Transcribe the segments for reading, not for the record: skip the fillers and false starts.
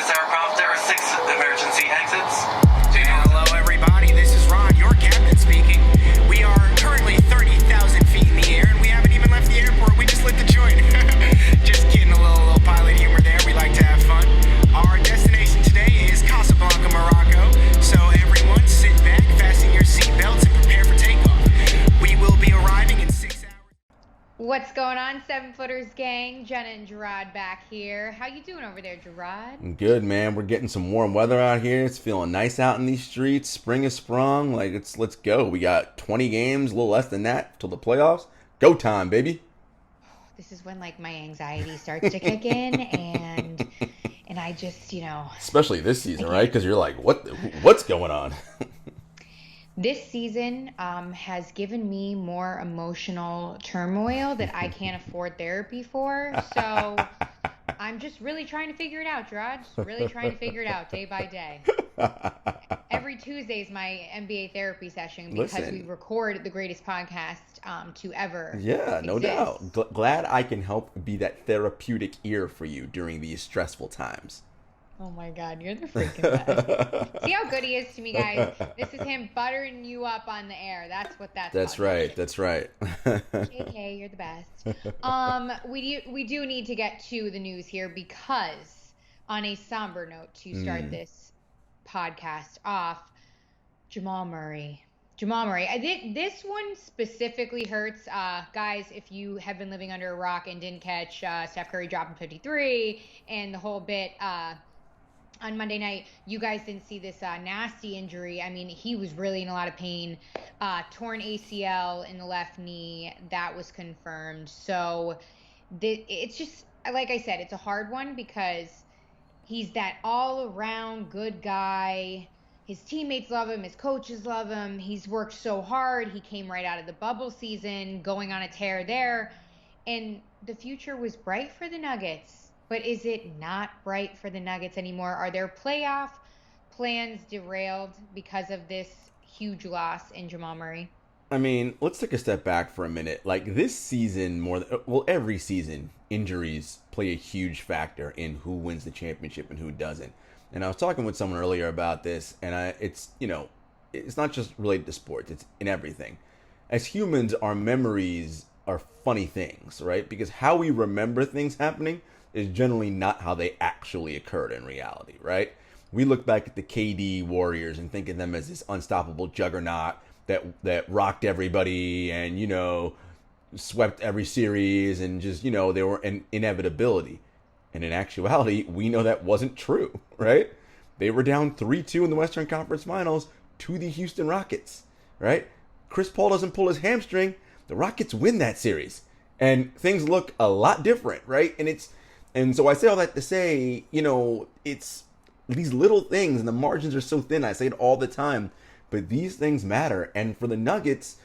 Is there a prompt? There are 6 emergency exits. Hello, everybody. This is Ron, your captain speaking. We are currently 30,000 feet in the air, and we haven't even left the airport. We just lit the joint. Just kidding, a little pilot humor there. We like to have fun. Our destination today is Casablanca, Morocco. So everyone, sit back, fasten your seatbelts, and prepare for takeoff. We will be arriving in 6 hours. What's going on, 7-Footers gang? Jenna and Jarod back here. How you doing over there, Jarod? Good, man. We're getting some warm weather out here. It's feeling nice out in these streets. Spring is sprung. Let's go. We got 20 games, a little less than that, till the playoffs. Go time, baby. This is when my anxiety starts to kick in, and I just, Especially this season, right? Because you're like, what's going on? This season has given me more emotional turmoil that I can't afford therapy for. So I'm just really trying to figure it out, Gerard. Just really trying to figure it out day by day. Every Tuesday is my NBA therapy session because we record the greatest podcast to ever Yeah, no exist. doubt. Glad I can help be that therapeutic ear for you during these stressful times. Oh my God, you're the freaking best. See how good he is to me, guys? This is him buttering you up on the air. That's what that's right. That's right. JK, you're the best. We do need to get to the news here because on a somber note to start this podcast off, Jamal Murray. This one specifically hurts. Guys, if you have been living under a rock and didn't catch Steph Curry dropping 53 and the whole bit on Monday night, you guys didn't see this nasty injury. I mean, he was really in a lot of pain. Torn ACL in the left knee. That was confirmed. So it's just, like I said, it's a hard one because he's that all-around good guy. His teammates love him. His coaches love him. He's worked so hard. He came right out of the bubble season, going on a tear there. And the future was bright for the Nuggets. But is it not bright for the Nuggets anymore? Are their playoff plans derailed because of this huge loss in Jamal Murray? I mean, let's take a step back for a minute. This season, every season, injuries play a huge factor in who wins the championship and who doesn't. And I was talking with someone earlier about this, and it's not just related to sports, it's in everything. As humans, our memories are funny things, right? Because how we remember things happening is generally not how they actually occurred in reality, right? We look back at the KD Warriors and think of them as this unstoppable juggernaut that rocked everybody and, swept every series and just, they were an inevitability. And in actuality, we know that wasn't true, right? They were down 3-2 in the Western Conference Finals to the Houston Rockets, right? Chris Paul doesn't pull his hamstring. The Rockets win that series. And things look a lot different, right? And so I say all that to say, it's these little things and the margins are so thin. I say it all the time, but these things matter. And for the Nuggets,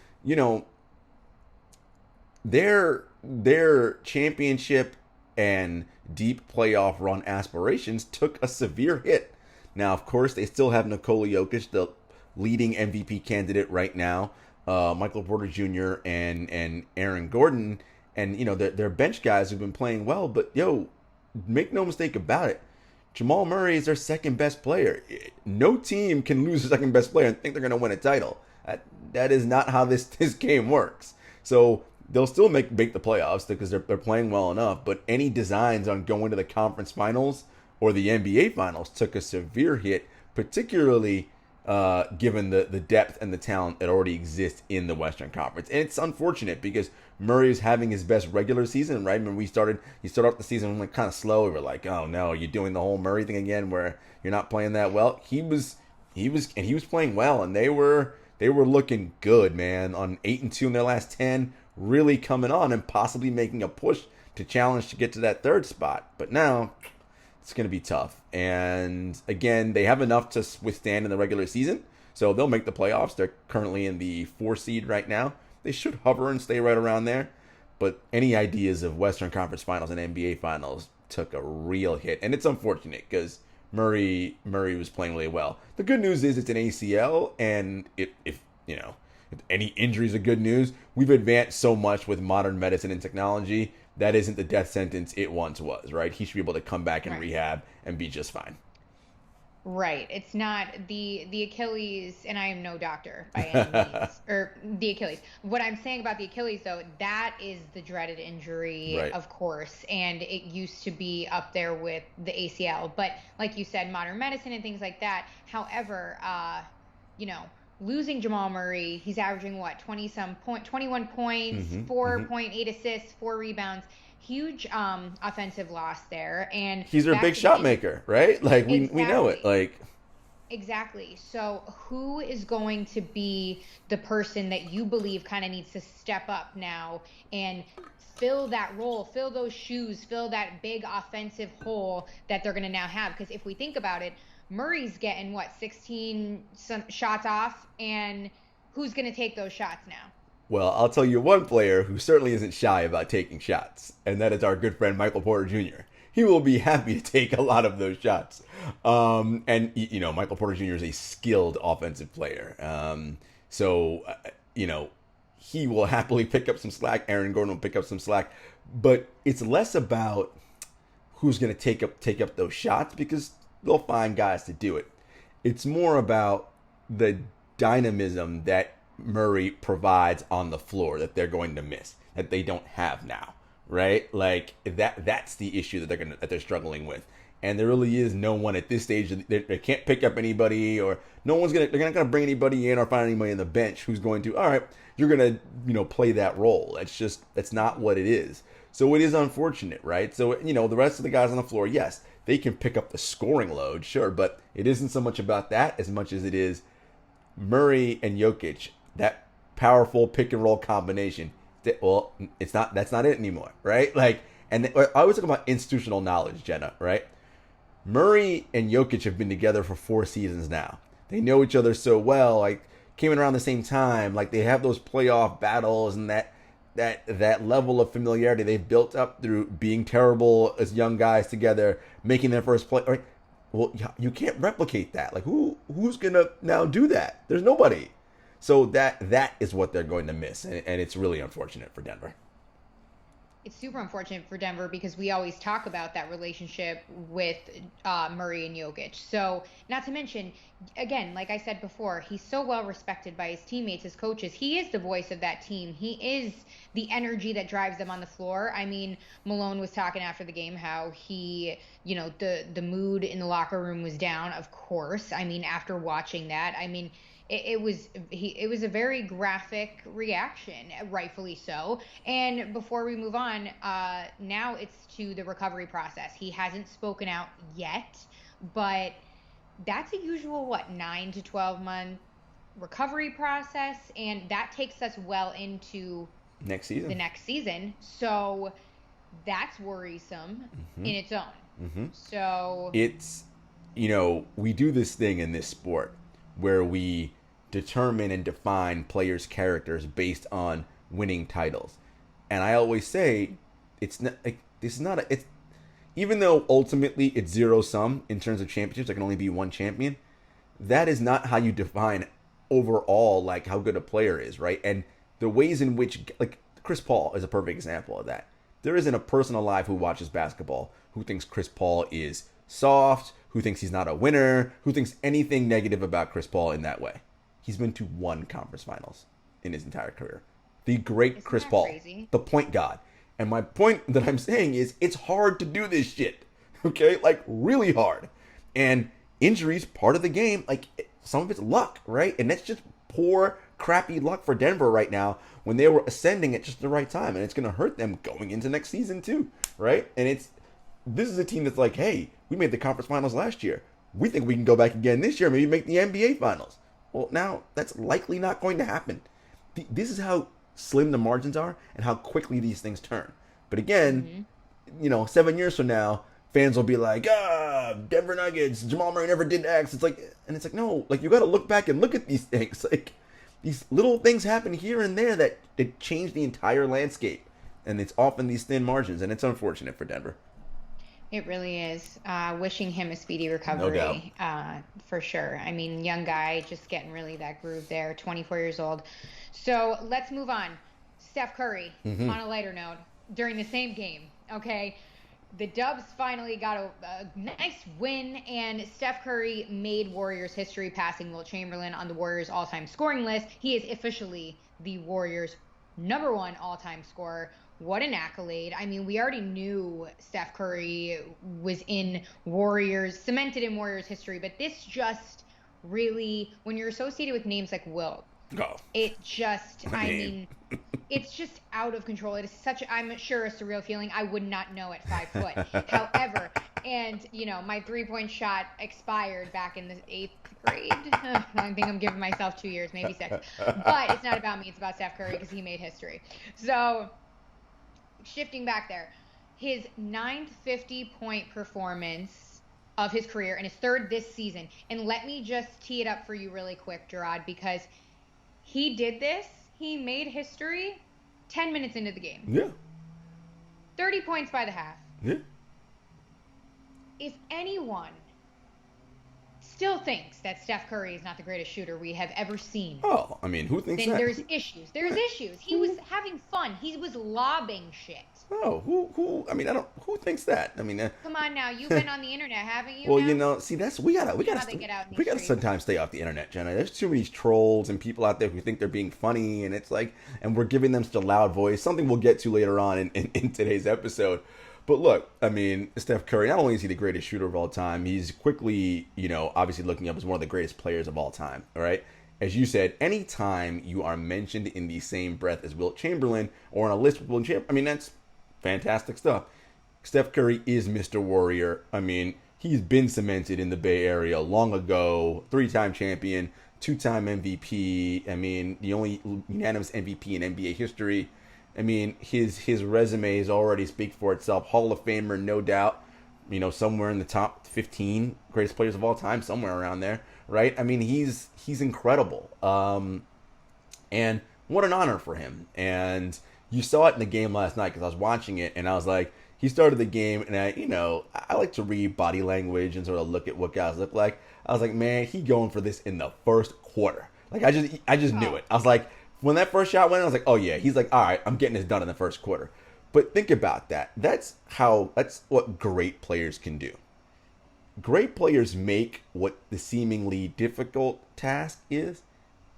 their championship and deep playoff run aspirations took a severe hit. Now, of course, they still have Nikola Jokic, the leading MVP candidate right now, Michael Porter Jr. and Aaron Gordon. And, they're bench guys who've been playing well. But, make no mistake about it. Jamal Murray is their second best player. No team can lose their second best player and think they're going to win a title. That is not how this game works. So they'll still make the playoffs because they're playing well enough. But any designs on going to the conference finals or the NBA finals took a severe hit, particularly given the depth and the talent that already exists in the Western Conference. And it's unfortunate because Murray is having his best regular season, right? When he started off the season kind of slow. We were like, oh no, you're doing the whole Murray thing again where you're not playing that well. He was playing well, and they were looking good, man, on 8-2 in their last 10, really coming on and possibly making a push to challenge to get to that third spot. But now it's going to be tough. And again, they have enough to withstand in the regular season, so they'll make the playoffs. They're currently in the 4 seed right now. They should hover and stay right around there. But any ideas of Western Conference Finals and NBA Finals took a real hit. And it's unfortunate because Murray was playing really well. The good news is it's an ACL, and if any injuries are good news, we've advanced so much with modern medicine and technology that isn't the death sentence it once was, right? He should be able to come back and rehab and be just fine. Right. It's not the Achilles, and I am no doctor by any means, or the Achilles. What I'm saying about the Achilles, though, that is the dreaded injury, Right. of course, and it used to be up there with the ACL. But like you said, modern medicine and things like that. However, losing Jamal Murray, he's averaging what, 21 points, 4.8 assists, 4 rebounds. Huge offensive loss there, and He's their big shot maker, right? Like we know it. Like exactly. So who is going to be the person that you believe kind of needs to step up now and fill that role, fill those shoes, fill that big offensive hole that they're going to now have? Because if we think about it, Murray's getting what, 16 shots off, and who's going to take those shots now? Well, I'll tell you one player who certainly isn't shy about taking shots, and that is our good friend Michael Porter Jr. He will be happy to take a lot of those shots. And, Michael Porter Jr. is a skilled offensive player. So, he will happily pick up some slack. Aaron Gordon will pick up some slack. But it's less about who's going to take up those shots, because they'll find guys to do it. It's more about the dynamism that Murray provides on the floor that they're going to miss, that they don't have now, right? Like that's the issue that they're struggling with. And there really is no one at this stage. They can't pick up anybody, or they're not gonna bring anybody in or find anybody on the bench who's going to, all right, you're gonna play that role. That's not what it is. So it is unfortunate, right? So the rest of the guys on the floor, yes, they can pick up the scoring load, sure, but it isn't so much about that as much as it is Murray and Jokic. That powerful pick and roll combination. Well, that's not it anymore, right? Like, and I always talk about institutional knowledge, Jenna, right? Murray and Jokic have been together for 4 seasons now. They know each other so well. Like, came in around the same time. Like, they have those playoff battles and that level of familiarity they've built up through being terrible as young guys together, making their first play. Right? Well, you can't replicate that. Like, who's gonna now do that? There's nobody. So that is what they're going to miss, and it's really unfortunate for Denver. It's super unfortunate for Denver because we always talk about that relationship with Murray and Jokic. So, not to mention, again, like I said before, he's so well respected by his teammates, his coaches. He is the voice of that team. He is the energy that drives them on the floor. I mean, Malone was talking after the game how he, the mood in the locker room was down, of course. I mean, after watching that, it was a very graphic reaction, rightfully so. And before we move on, now it's to the recovery process. He hasn't spoken out yet, but that's a usual 9 to 12 month recovery process, and that takes us well into the next season. So that's worrisome in its own. Mm-hmm. So it's we do this thing in this sport where we determine and define players' characters based on winning titles. And I always say it's even though ultimately it's zero sum in terms of championships, there can only be one champion. That is not how you define overall like how good a player is, right? And the ways in which, like, Chris Paul is a perfect example of that. There isn't a person alive who watches basketball who thinks Chris Paul is soft, who thinks he's not a winner, who thinks anything negative about Chris Paul in that way. He's been to 1 conference finals in his entire career. The great Chris Paul, crazy? The point god. And my point that I'm saying is it's hard to do this shit, okay? Like, really hard. And injuries, part of the game, like, some of it's luck, right? And that's just poor, crappy luck for Denver right now when they were ascending at just the right time. And it's going to hurt them going into next season too, right? And this is a team that's like, hey, we made the conference finals last year. We think we can go back again this year, maybe make the NBA finals. Well, now that's likely not going to happen. This is how slim the margins are and how quickly these things turn. But again, 7 years from now, fans will be like, Denver Nuggets, Jamal Murray never did X. It's like, no, like, you got to look back and look at these things. Like, these little things happen here and there that change the entire landscape. And it's often these thin margins, and it's unfortunate for Denver. It really is. Wishing him a speedy recovery, no for sure. I mean, young guy, just getting really that groove there, 24 years old. So let's move on. Steph Curry, on a lighter note, during the same game, okay? the Dubs finally got a nice win, and Steph Curry made Warriors history, passing Wilt Chamberlain on the Warriors all-time scoring list. He is officially the Warriors' #1 all-time scorer. What an accolade. I mean, we already knew Steph Curry was cemented in Warriors history, but this just really, when you're associated with names like Wilt, it just, I mean, it's just out of control. It is I'm sure, a surreal feeling I would not know at 5 foot. However, and, my 3-point shot expired back in the 8th grade. I think I'm giving myself 2 years, maybe 6. But it's not about me. It's about Steph Curry because he made history. So, shifting back there, his 9th 50-point performance of his career and his 3rd this season. And let me just tee it up for you really quick, Jarod, because he did this. He made history 10 minutes into the game. Yeah. 30 points by the half. Yeah. If anyone still thinks that Steph Curry is not the greatest shooter we have ever seen, Oh, I mean, who thinks then that? there's issues. There's issues. He was having fun. He was lobbing shit. Oh, who? I mean, who thinks that? I mean, Come on now, you've been on the internet, haven't you? well, now? see, we gotta how they get out in these streets. sometimes stay off the internet, Jenna. There's too many trolls and people out there who think they're being funny, and it's like, and we're giving them such a loud voice. Something we'll get to later on in today's episode. But look, I mean, Steph Curry, not only is he the greatest shooter of all time, he's quickly, obviously looking up as one of the greatest players of all time. All right. As you said, anytime you are mentioned in the same breath as Wilt Chamberlain or on a list with Wilt Chamberlain, I mean, that's fantastic stuff. Steph Curry is Mr. Warrior. I mean, he's been cemented in the Bay Area long ago. 3-time champion, 2-time MVP. I mean, the only unanimous MVP in NBA history. I mean, his resume already speaks for itself. Hall of Famer, no doubt. Somewhere in the top 15 greatest players of all time, somewhere around there, right? I mean, he's incredible. And what an honor for him. And you saw it in the game last night because I was watching it and I was like, he started the game and I like to read body language and sort of look at what guys look like. I was like, man, he going for this in the first quarter. Like I just knew it. I was like, when that first shot went in, I was like, oh yeah, he's like, all right, I'm getting this done in the first quarter. But think about that. That's what great players can do. Great players make what the seemingly difficult task is,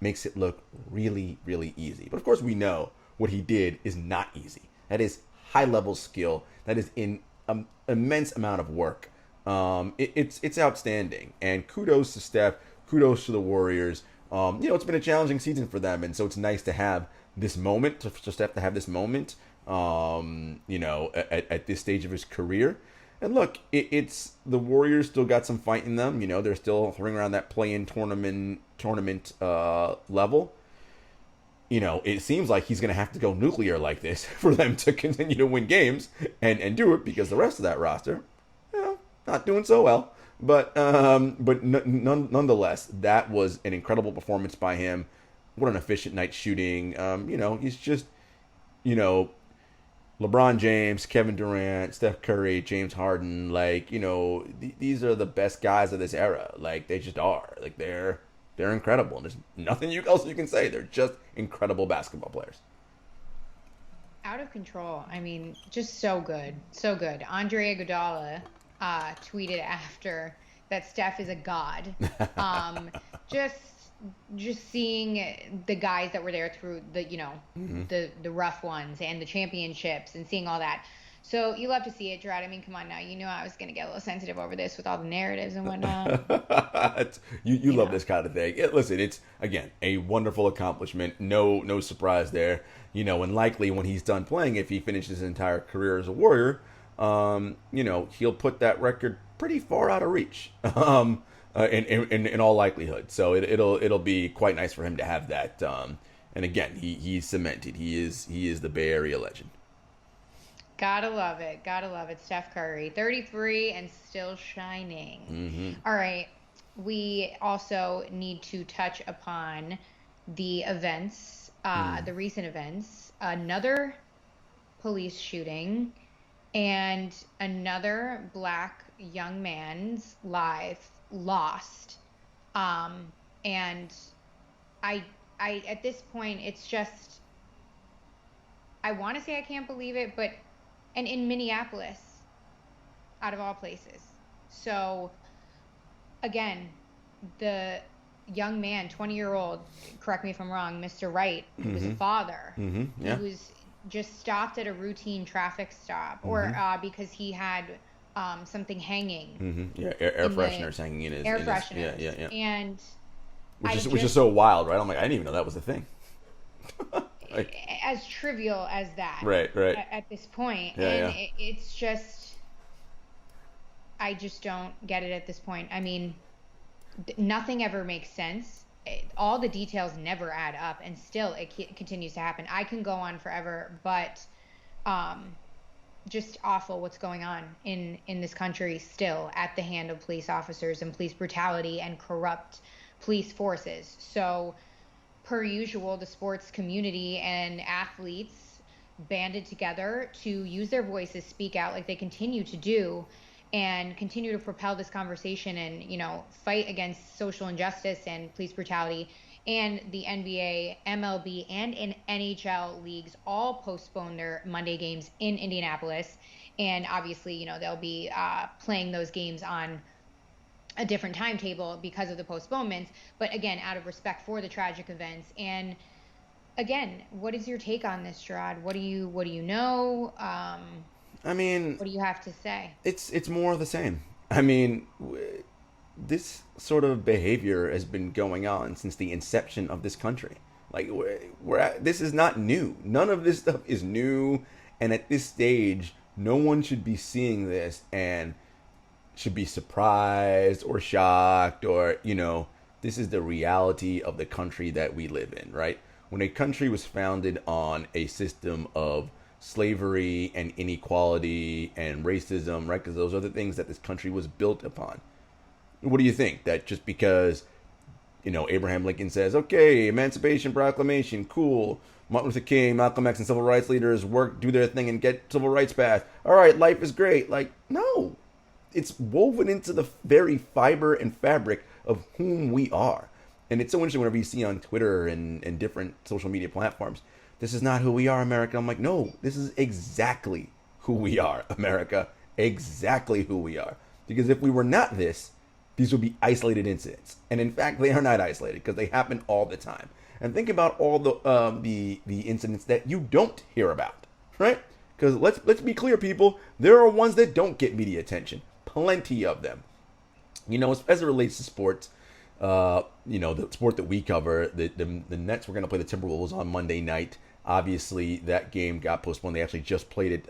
makes it look really, really easy. But of course we know what he did is not easy. That is high-level skill. That is in an immense amount of work. It's outstanding. And kudos to Steph. Kudos to the Warriors. It's been a challenging season for them, and so it's nice to have this moment, for Steph to have this moment, at this stage of his career. And look, it's the Warriors still got some fight in them. They're still hovering around that play-in tournament level. It seems like he's going to have to go nuclear like this for them to continue to win games and do it, because the rest of that roster, not doing so well. But nonetheless, that was an incredible performance by him. What an efficient night shooting. He's just, LeBron James, Kevin Durant, Steph Curry, James Harden, these are the best guys of this era. They just are. They're incredible. There's nothing else you can say. They're just incredible basketball players. Out of control. I mean, just so good. So good. Andre Iguodala tweeted after that Steph is a god. Just seeing the guys that were there through the the rough ones and the championships and seeing all that. So you love to see it, Jarod. I mean, come on now. You know I was going to get a little sensitive over this with all the narratives and whatnot. you love this kind of thing. Listen, it's, again, a wonderful accomplishment. No surprise there. And likely when he's done playing, if he finishes his entire career as a Warrior, he'll put that record pretty far out of reach, in all likelihood. So it'll be quite nice for him to have that. And again, he's cemented. He is the Bay Area legend. Gotta love it. Steph Curry, 33 and still shining. Mm-hmm. All right. We also need to touch upon the events, the recent events. Another police shooting and another Black young man's life lost. And I at this point, it's just, I want to say I can't believe it, but, and in Minneapolis, out of all places. So, again, the young man, 20-year-old, correct me if I'm wrong, Mr. Wright, who was a father. Yeah. He was just stopped at a routine traffic stop, or because he had something hanging. Yeah, air fresheners hanging in his air in fresheners. His, yeah. And Which is so wild, right? I'm like, I didn't even know that was a thing. Like, as trivial as that, right. at this point. Yeah, and it's just, I just don't get it at this point. I mean, nothing ever makes sense. All the details never add up, and still it continues to happen. I can go on forever, but just awful what's going on in this country still at the hand of police officers and police brutality and corrupt police forces. So, per usual, the sports community and athletes banded together to use their voices, speak out like they continue to do, and continue to propel this conversation and, fight against social injustice and police brutality. And the NBA, MLB, and in NHL leagues all postponed their Monday games in Indianapolis. And obviously, they'll be playing those games on a different timetable because of the postponements. But again, out of respect for the tragic events. And again, what is your take on this, Jarod? What do you know? I mean, what do you have to say? It's more of the same. I mean, this sort of behavior has been going on since the inception of this country. Like, this is not new. None of this stuff is new. And at this stage, no one should be seeing this and should be surprised or shocked or, this is the reality of the country that we live in, right? When a country was founded on a system of slavery and inequality and racism, right? Because those are the things that this country was built upon. What do you think? That just because, Abraham Lincoln says, okay, Emancipation Proclamation, cool. Martin Luther King, Malcolm X, and civil rights leaders do their thing and get civil rights passed. All right, life is great. Like, no. It's woven into the very fiber and fabric of whom we are. And it's so interesting whenever you see on Twitter and different social media platforms, this is not who we are, America. I'm like, no, this is exactly who we are, America. Exactly who we are. Because if we were not this, these would be isolated incidents. And in fact, they are not isolated because they happen all the time. And think about all the incidents that you don't hear about, right? Because let's be clear, people. There are ones that don't get media attention. Plenty of them. As it relates to sports, the sport that we cover, the Nets were going to play the Timberwolves on Monday night. Obviously, that game got postponed. They actually just played it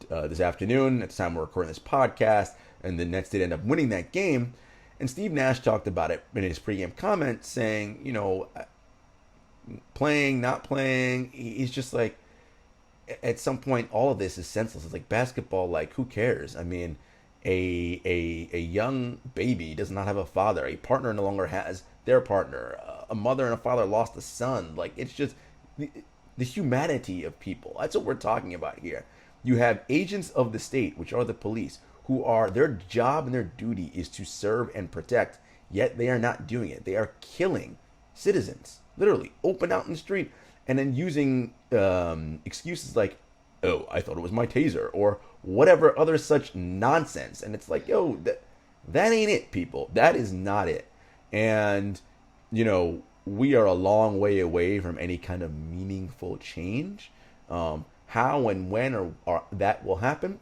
this afternoon at the time we're recording this podcast, and the Nets did end up winning that game. And Steve Nash talked about it in his pregame comments, saying, playing, not playing. He's just like, at some point, all of this is senseless. It's like basketball. Like, who cares? I mean, a young baby does not have a father. A partner no longer has their partner. A mother and a father lost a son. Like, it's just the humanity of people. That's what we're talking about here. You have agents of the state, which are the police, who are, their job and their duty is to serve and protect, yet they are not doing it. They are killing citizens, literally, open out in the street, and then using excuses like, oh, I thought it was my taser, or whatever other such nonsense. And it's like, yo, that ain't it, people. That is not it. And, we are a long way away from any kind of meaningful change. How and when or that will happen,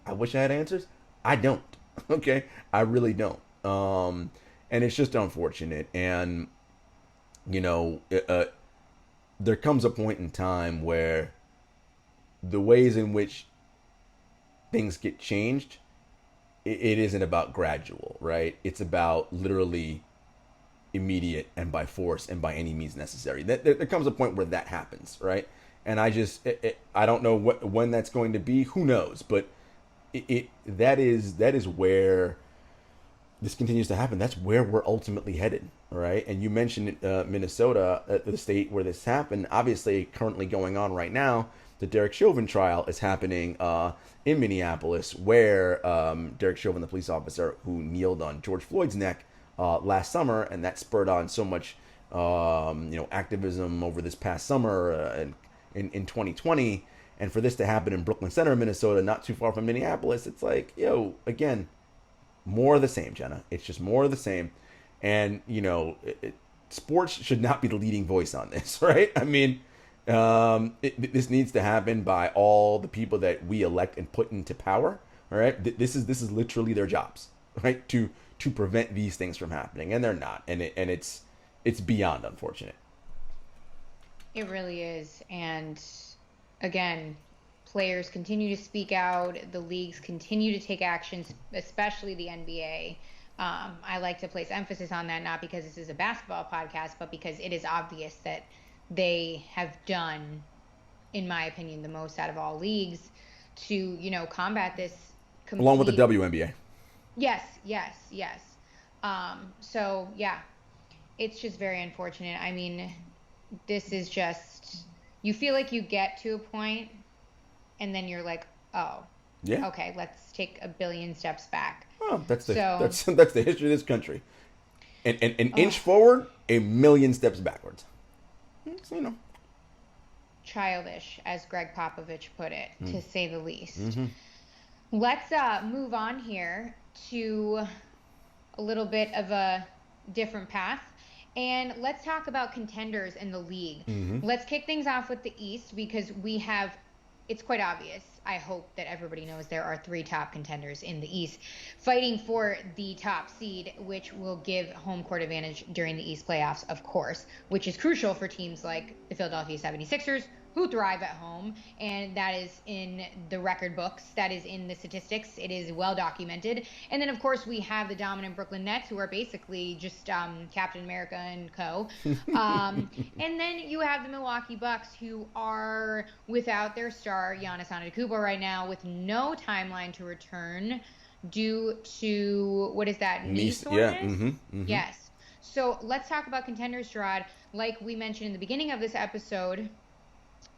I wish I had answers. I don't. Okay? I really don't. And it's just unfortunate. And, there comes a point in time where the ways in which things get changed, it isn't about gradual, right? It's about literally immediate and by force and by any means necessary. There comes a point where that happens, right? And I don't know when that's going to be. Who knows? But that is where this continues to happen. That's where we're ultimately headed, right? And you mentioned Minnesota, the state where this happened. Obviously, currently going on right now, the Derek Chauvin trial is happening in Minneapolis, where Derek Chauvin, the police officer who kneeled on George Floyd's neck last summer, and that spurred on so much activism over this past summer in 2020. And for this to happen in Brooklyn Center, Minnesota, not too far from Minneapolis, it's like, again, more of the same, Jenna. It's just more of the same. And, sports should not be the leading voice on this, right? I mean, this needs to happen by all the people that we elect and put into power, all right? This is literally their jobs, right? To prevent these things from happening, and they're not. And it's beyond unfortunate. It really is. And again, players continue to speak out. The leagues continue to take actions, especially the NBA. I like to place emphasis on that, not because this is a basketball podcast, but because it is obvious that they have done, in my opinion, the most out of all leagues to, combat this. Along with the WNBA. Yes. So, yeah, it's just very unfortunate. I mean, this is just, you feel like you get to a point and then you're like, oh, yeah, okay, let's take a billion steps back. Oh, that's the history of this country. An inch forward, a million steps backwards. It's, childish, as Greg Popovich put it, to say the least. Mm-hmm. Let's move on here to a little bit of a different path. And let's talk about contenders in the league. Mm-hmm. Let's kick things off with the East because it's quite obvious. I hope that everybody knows there are 3 top contenders in the East fighting for the top seed, which will give home court advantage during the East playoffs, of course, which is crucial for teams like the Philadelphia 76ers, who thrive at home, and that is in the record books, that is in the statistics, it is well documented. And then, of course, we have the dominant Brooklyn Nets, who are basically just Captain America and co. And then you have the Milwaukee Bucks, who are without their star, Giannis Antetokounmpo, right now, with no timeline to return due to, what is that, knee soreness? Yeah, mm-hmm. Yes. So let's talk about contenders, Jarod. Like we mentioned in the beginning of this episode,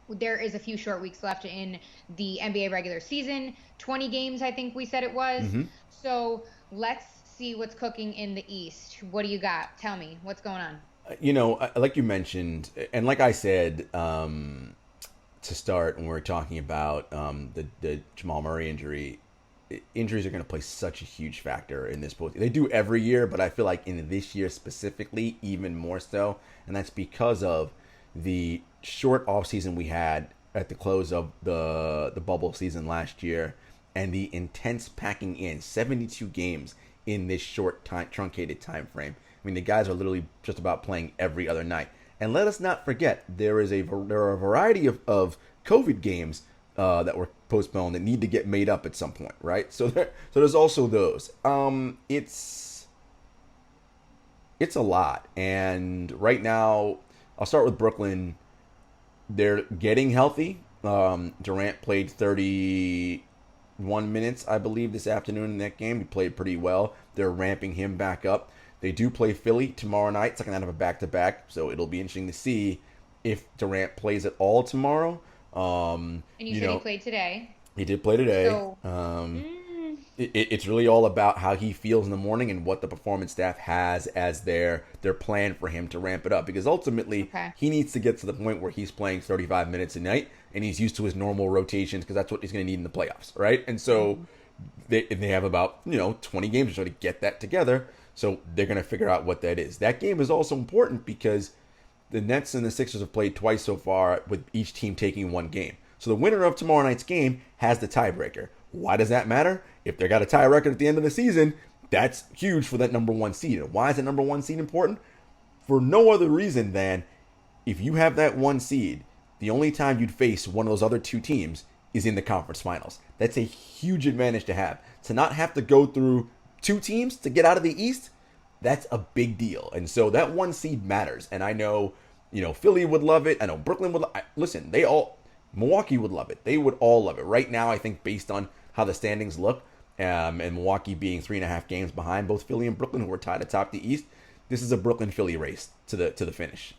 there is a few short weeks left in the NBA regular season. 20 games, I think we said it was. Mm-hmm. So let's see what's cooking in the East. What do you got? Tell me, what's going on? Like you mentioned, and like I said to start when we were talking about the Jamal Murray injury, injuries are going to play such a huge factor in this post. They do every year, but I feel like in this year specifically, even more so. And that's because of the short offseason we had at the close of the bubble season last year and the intense packing in 72 games in this short truncated time frame. I mean, the guys are literally just about playing every other night. And let us not forget, there are a variety of COVID games that were postponed that need to get made up at some point, right? So there's also those. It's a lot. And right now, I'll start with Brooklyn. They're getting healthy. Durant played 31 minutes, I believe, this afternoon in that game. He played pretty well. They're ramping him back up. They do play Philly tomorrow night, second night of a back-to-back, so it'll be interesting to see if Durant plays at all tomorrow. And you said he played today. He did play today. So, It's really all about how he feels in the morning and what the performance staff has as their plan for him to ramp it up. Because ultimately, he needs to get to the point where he's playing 35 minutes a night and he's used to his normal rotations because that's what he's going to need in the playoffs, right? And so they have about 20 games or so to get that together. So they're going to figure out what that is. That game is also important because the Nets and the Sixers have played twice so far with each team taking one game. So the winner of tomorrow night's game has the tiebreaker. Why does that matter? If they got a tie record at the end of the season, that's huge for that number one seed. And why is that number one seed important? For no other reason than if you have that one seed, the only time you'd face one of those other two teams is in the conference finals. That's a huge advantage to have. To not have to go through two teams to get out of the East, that's a big deal. And so that one seed matters. And I know, Philly would love it. I know Brooklyn would. Listen, Milwaukee would love it. They would all love it. Right now, I think based on how the standings look, and Milwaukee being 3.5 games behind both Philly and Brooklyn, who are tied atop the East, this is a Brooklyn-Philly race to the finish,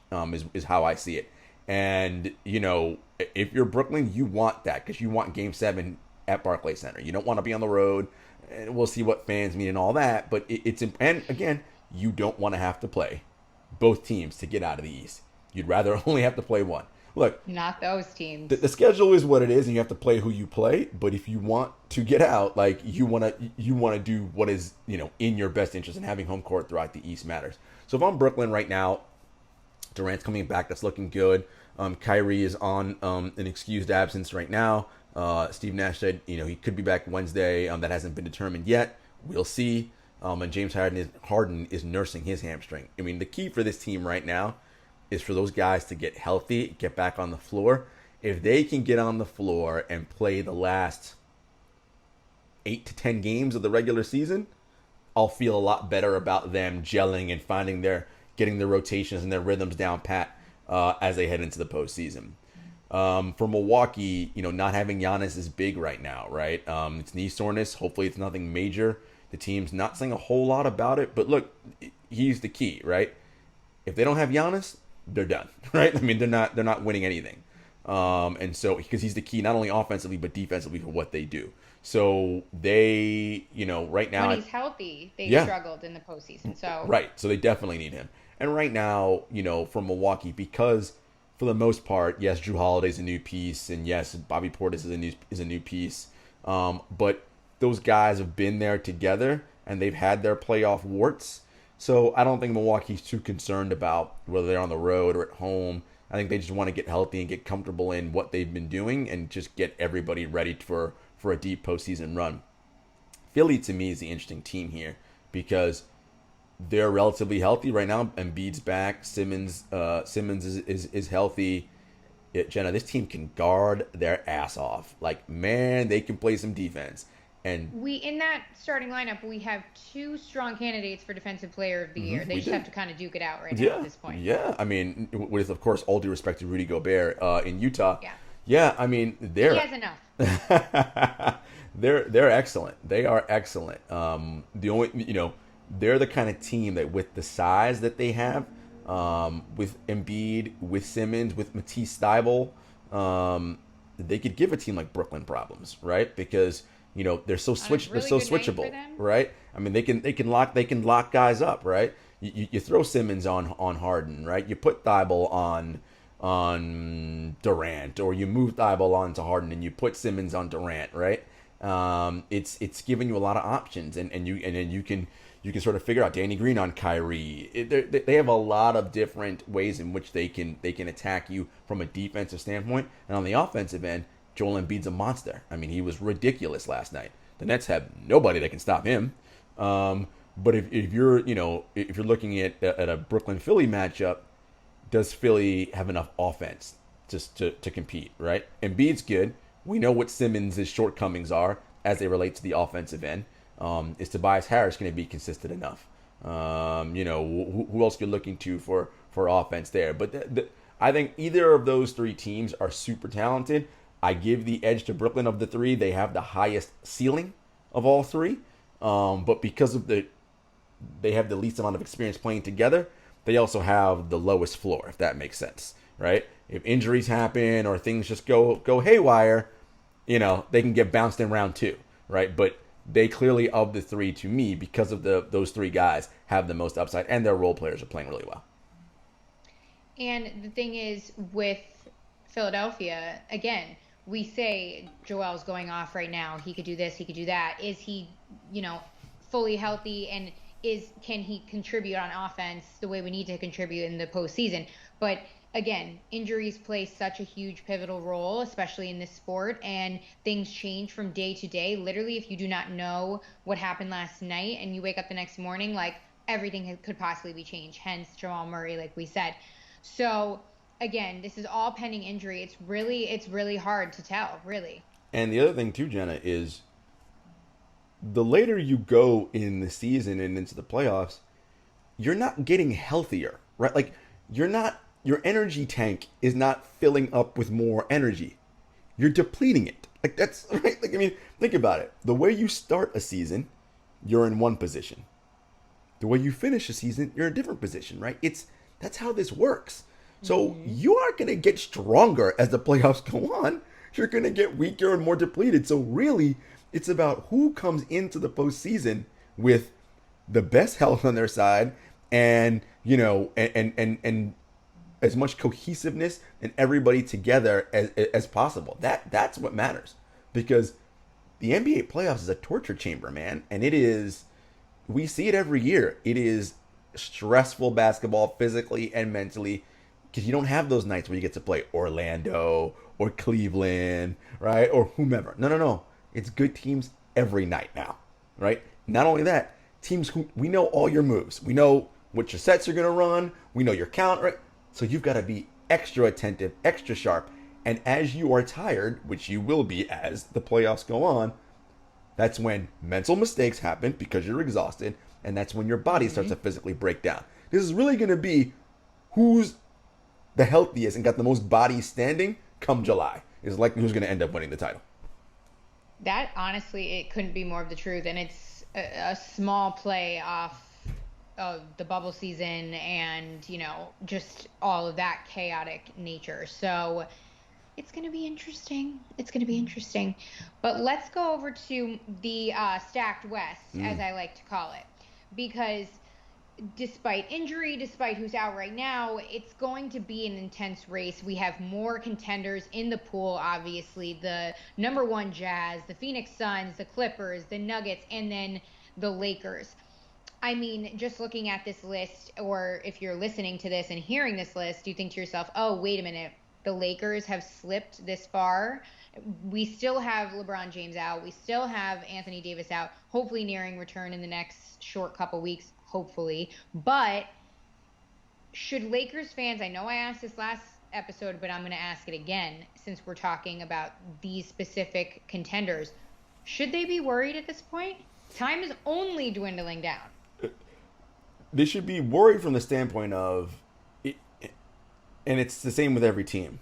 is how I see it. And, if you're Brooklyn, you want that because you want Game 7 at Barclays Center. You don't want to be on the road. And we'll see what fans mean and all that. But and again, you don't want to have to play both teams to get out of the East. You'd rather only have to play one. look, Not those teams. the schedule is what it is, and you have to play who you play. But if you want to get out, like you want to do what is in your best interest, and having home court throughout the East matters. So if I'm Brooklyn right now, Durant's coming back. That's looking good. Kyrie is on an excused absence right now. Steve Nash said he could be back Wednesday. That hasn't been determined yet. We'll see. And James Harden is nursing his hamstring. I mean, the key for this team right now is for those guys to get healthy, get back on the floor. If they can get on the floor and play the last 8 to 10 games of the regular season, I'll feel a lot better about them gelling and getting their rotations and their rhythms down pat as they head into the postseason. For Milwaukee, not having Giannis is big right now, right? It's knee soreness. Hopefully it's nothing major. The team's not saying a whole lot about it, but look, he's the key, right? If they don't have Giannis, they're done, right? I mean, they're not winning anything. And so, because he's the key, not only offensively, but defensively for what they do. So they, right now. When he's healthy, they struggled in the postseason. So right. So they definitely need him. And right now, for Milwaukee, because for the most part, yes, Drew Holiday's a new piece, and yes, Bobby Portis is a new piece. But those guys have been there together, and they've had their playoff warts. So I don't think Milwaukee's too concerned about whether they're on the road or at home. I think they just want to get healthy and get comfortable in what they've been doing and just get everybody ready for a deep postseason run. Philly, to me, is the interesting team here because they're relatively healthy right now. Embiid's back. Simmons is healthy. Jenna, this team can guard their ass off. Like, man, they can play some defense. And in that starting lineup, we have two strong candidates for Defensive Player of the Year. They just have to kind of duke it out right now at this point. Yeah, I mean, with, of course, all due respect to Rudy Gobert in Utah. Yeah, I mean, he has enough. They're excellent. They are excellent. The only, they're the kind of team that with the size that they have, with Embiid, with Simmons, with Matisse Thybulle, they could give a team like Brooklyn problems, right? Because they're so switchable, right? I mean, they can lock guys up, right? You throw Simmons on Harden, right? You put Thybulle on Durant, or you move Thybulle on to Harden and you put Simmons on Durant, right? It's giving you a lot of options, and you can sort of figure out Danny Green on Kyrie. They have a lot of different ways in which they can attack you from a defensive standpoint, and on the offensive end, Joel Embiid's a monster. I mean, he was ridiculous last night. The Nets have nobody that can stop him. But if you're looking at a Brooklyn Philly matchup, does Philly have enough offense just to compete, right? Embiid's good. We know what Simmons' shortcomings are as they relate to the offensive end. Is Tobias Harris going to be consistent enough? Who else you're looking to for offense there? But I think either of those three teams are super talented. I give the edge to Brooklyn of the three. They have the highest ceiling of all three. But because of they have the least amount of experience playing together, they also have the lowest floor, if that makes sense, right? If injuries happen or things just go haywire, they can get bounced in round two, right? But they clearly, of the three, to me, because of those three guys, have the most upside, and their role players are playing really well. And the thing is, with Philadelphia, again, we say Joel's going off right now. He could do this, he could do that. Is he, fully healthy, and can he contribute on offense the way we need to contribute in the postseason? But again, injuries play such a huge pivotal role, especially in this sport, and things change from day to day. Literally, if you do not know what happened last night and you wake up the next morning, like, everything could possibly be changed. Hence Jamal Murray, like we said. So again, this is all pending injury. It's really hard to tell, really. And the other thing too, Jenna, is the later you go in the season and into the playoffs, you're not getting healthier, right? Like, your energy tank is not filling up with more energy. You're depleting it. Like, that's right. Like, I mean, think about it. The way you start a season, you're in one position. The way you finish a season, you're in a different position, right? That's how this works. So you are going to get stronger as the playoffs go on. You're going to get weaker and more depleted. So really, it's about who comes into the postseason with the best health on their side, and as much cohesiveness and everybody together as possible. That's what matters, because the NBA playoffs is a torture chamber, man, and it is. We see it every year. It is stressful basketball, physically and mentally, because you don't have those nights where you get to play Orlando or Cleveland, right, or whomever. No. It's good teams every night now, right? Not only that, teams who we know all your moves. We know what your sets are going to run. We know your count, right? So you've got to be extra attentive, extra sharp. And as you are tired, which you will be as the playoffs go on, that's when mental mistakes happen because you're exhausted. And that's when your body starts to physically break down. This is really going to be who's the healthiest and got the most body standing come July. Is likely who's going to end up winning the title. That, honestly, it couldn't be more of the truth. And it's a small play off of the bubble season and, just all of that chaotic nature. So it's going to be interesting. But let's go over to the stacked West, as I like to call it. Because despite injury, despite who's out right now, it's going to be an intense race. We have more contenders in the pool, obviously. The number one Jazz, the Phoenix Suns, the Clippers, the Nuggets, and then the Lakers. I mean, just looking at this list, or if you're listening to this and hearing this list, you think to yourself, oh, wait a minute, the Lakers have slipped this far. We still have LeBron James out. We still have Anthony Davis out, hopefully nearing return in the next short couple weeks, hopefully. But should Lakers fans, I know I asked this last episode, but I'm going to ask it again since we're talking about these specific contenders. Should they be worried at this point? Time is only dwindling down. They should be worried from the standpoint of, and it's the same with every team.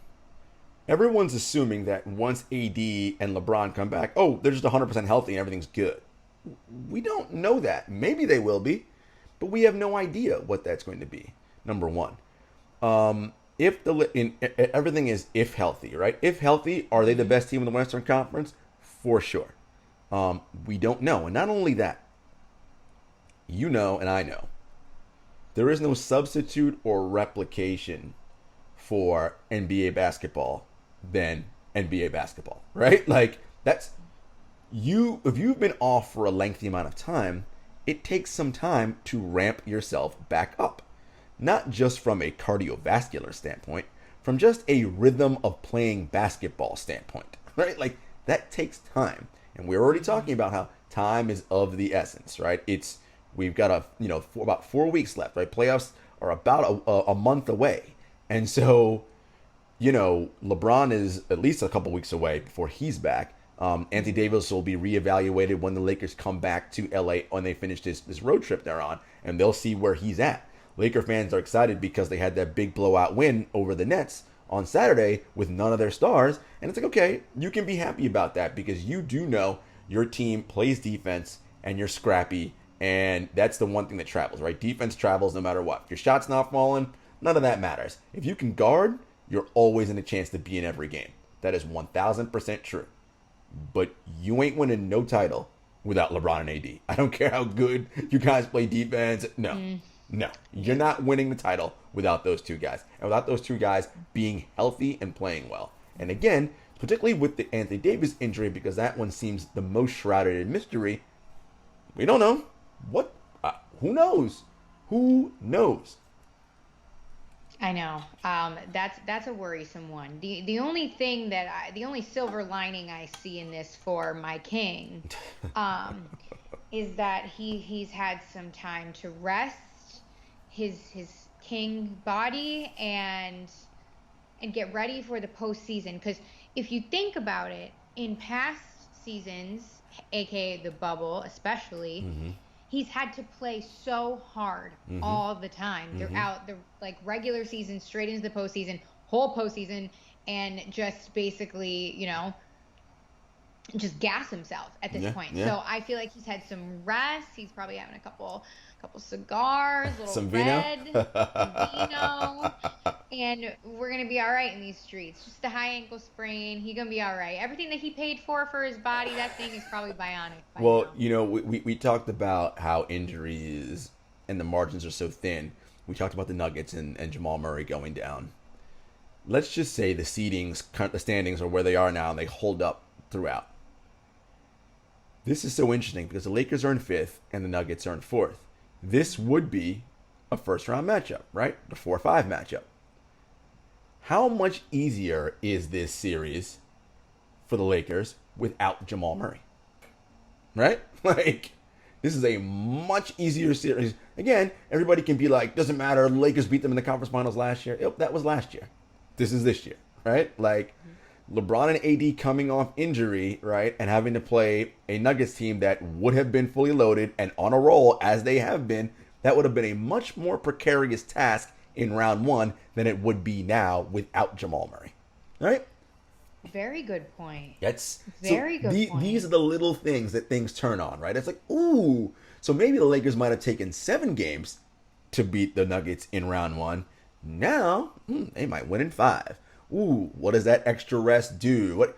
Everyone's assuming that once AD and LeBron come back, they're just 100% healthy and everything's good. We don't know that. Maybe they will be, but we have no idea what that's going to be. Number one, everything is if healthy, right? If healthy, are they the best team in the Western Conference? For sure. We don't know, and not only that, and I know, there is no substitute or replication for NBA basketball than NBA basketball, right? Like, that's if you've been off for a lengthy amount of time, it takes some time to ramp yourself back up. Not just from a cardiovascular standpoint, from just a rhythm of playing basketball standpoint, right? Like, that takes time. And we're already talking about how time is of the essence, right? We've got about 4 weeks left, right? Playoffs are about a month away. And so, LeBron is at least a couple weeks away before he's back. Anthony Davis will be reevaluated when the Lakers come back to LA when they finish this road trip they're on, and they'll see where he's at. Laker fans are excited because they had that big blowout win over the Nets on Saturday with none of their stars. And it's like, okay, you can be happy about that because you do know your team plays defense and you're scrappy. And that's the one thing that travels, right? Defense travels no matter what. If your shot's not falling, none of that matters. If you can guard, you're always in a chance to be in every game. That is 1,000% true. But you ain't winning no title without LeBron and AD. I don't care how good you guys play defense. No. You're not winning the title without those two guys. And without those two guys being healthy and playing well. And again, particularly with the Anthony Davis injury, because that one seems the most shrouded in mystery, we don't know. What? Who knows? Who knows? I know. That's a worrisome one. The only thing the only silver lining I see in this for my king, is that he's had some time to rest his king body and get ready for the postseason. Because if you think about it, in past seasons, aka the bubble, especially. Mm-hmm. He's had to play so hard all the time throughout the regular season, straight into the postseason, whole postseason, and just basically, just gas himself at this point. Yeah. So I feel like he's had some rest. He's probably having a couple cigars, some red, vino, and we're gonna be all right in these streets. Just a high ankle sprain, he's gonna be all right. Everything that he paid for his body, that thing is probably bionic. Well, now. We talked about how injuries and the margins are so thin. We talked about the Nuggets and Jamal Murray going down. Let's just say the standings are where they are now, and they hold up throughout. This is so interesting because the Lakers are in 5th and the Nuggets are in 4th. This would be a first-round matchup, right? The 4-5 matchup. How much easier is this series for the Lakers without Jamal Murray? Right? Like, this is a much easier series. Again, everybody can be like, doesn't matter, the Lakers beat them in the conference finals last year. Yep, that was last year. This is this year, right? Like, LeBron and AD coming off injury, right, and having to play a Nuggets team that would have been fully loaded and on a roll as they have been, that would have been a much more precarious task in round 1 than it would be now without Jamal Murray, right? Very good point. That's very good point. These are the little things that things turn on, right? It's like, ooh, so maybe the Lakers might have taken 7 games to beat the Nuggets in round 1. Now, they might win in 5. Ooh, what does that extra rest do? What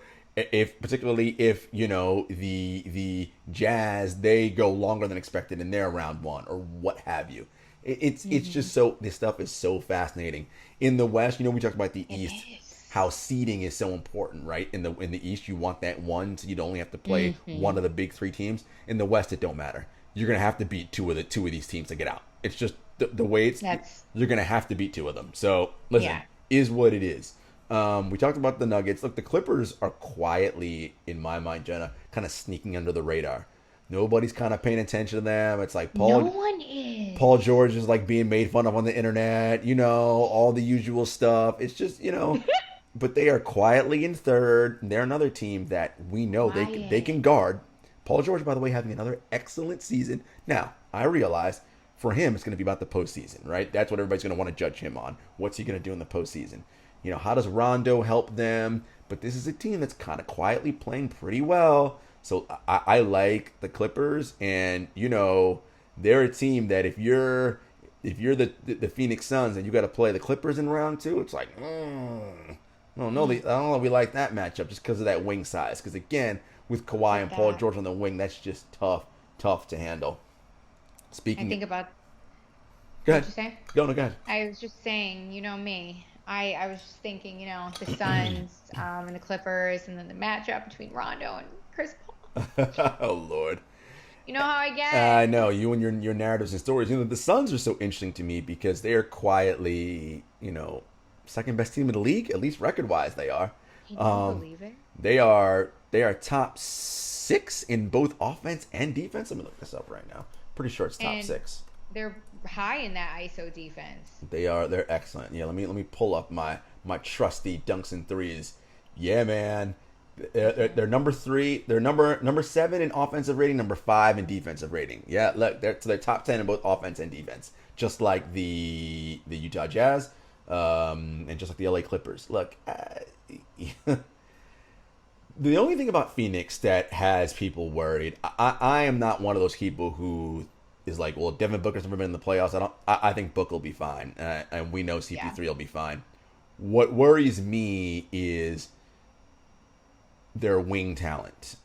particularly if the Jazz, they go longer than expected in their round 1 or what have you? It's just so, this stuff is so fascinating. In the West, we talked about the East, how seeding is so important, right? In the East, you want that 1, so you'd only have to play one of the big 3 teams. In the West, it don't matter. You're gonna have to beat two of these teams to get out. It's just the way it's. You're gonna have to beat 2 of them. So listen, is what it is. We talked about the Nuggets. Look, the Clippers are quietly, in my mind, Jenna, kind of sneaking under the radar. Nobody's kind of paying attention to them. It's like no one is. Paul George is like being made fun of on the internet. All the usual stuff. It's just but they are quietly in 3rd. They're another team that we know they can guard. Paul George, by the way, having another excellent season. Now, I realize for him it's going to be about the postseason, right? That's what everybody's going to want to judge him on. What's he going to do in the postseason? How does Rondo help them? But this is a team that's kind of quietly playing pretty well. So I like the Clippers, and they're a team that if you're the Phoenix Suns and you got to play the Clippers in round 2, it's like, I don't know if we like that matchup just because of that wing size. Because again, with Kawhi and Paul George on the wing, that's just tough to handle. Go ahead. What'd you say? Go ahead. I was just saying, me. I was just thinking, the Suns and the Clippers, and then the matchup between Rondo and Chris Paul. Oh, Lord. You know how I get? I know. You and your narratives and stories. The Suns are so interesting to me because they're quietly, second best team in the league, at least record-wise they are. Can you believe it? They are top 6 in both offense and defense. Let me look this up right now. Pretty sure it's top 6. They're high in that ISO defense. They're excellent. Yeah, let me pull up my trusty dunks and threes. Yeah, man. They're number 3. They're number 7 in offensive rating, number 5 in defensive rating. Yeah, look, they're top 10 in both offense and defense, just like the Utah Jazz, and just like the LA Clippers. Look, the only thing about Phoenix that has people worried, I am not one of those people who is like, well, Devin Booker's never been in the playoffs. I think Book will be fine, and we know CP3 will be fine. What worries me is their wing talent.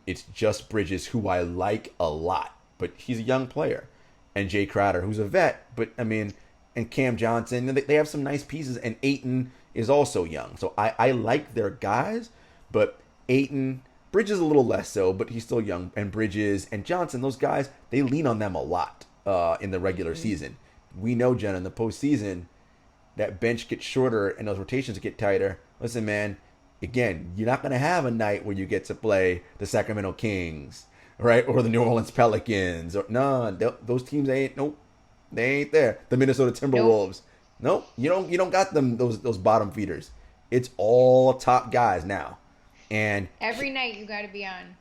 It's just Bridges, who I like a lot, but he's a young player, and Jay Crowder, who's a vet, but and Cam Johnson. They have some nice pieces, and Ayton is also young, so I like their guys, but Ayton, Bridges a little less so, but he's still young, and Bridges and Johnson, those guys, they lean on them a lot in the regular season. We know, Jen, in the postseason, that bench gets shorter and those rotations get tighter. Listen, man, again, you're not going to have a night where you get to play the Sacramento Kings, right, or the New Orleans Pelicans, or those teams they ain't there. The Minnesota Timberwolves, nope, you don't got them those bottom feeders. It's all top guys now. And every night you got to be on.